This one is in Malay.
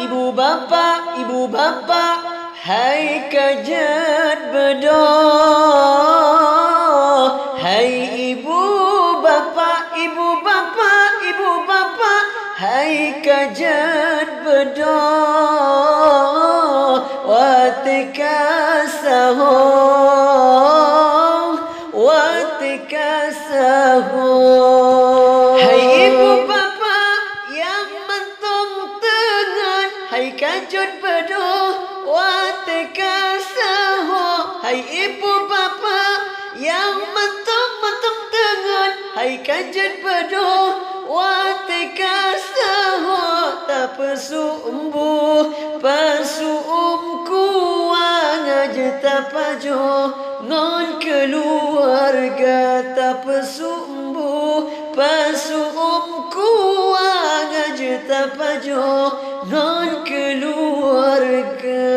ibu bapa, hai kajat bedo. Hai ibu bapa, hai kajat bedo. Watika sahong, hai ibu bapa yang mentung tengan, hai kajut bedo. Watika sahong, hai ibu bapa yang mentung tengan, hai kajut bedo. Watika sahong, tak pesumbu kuang aja tak pajo. Non keluarga tak pesumbu kuang aja tak pajo. Non keluarga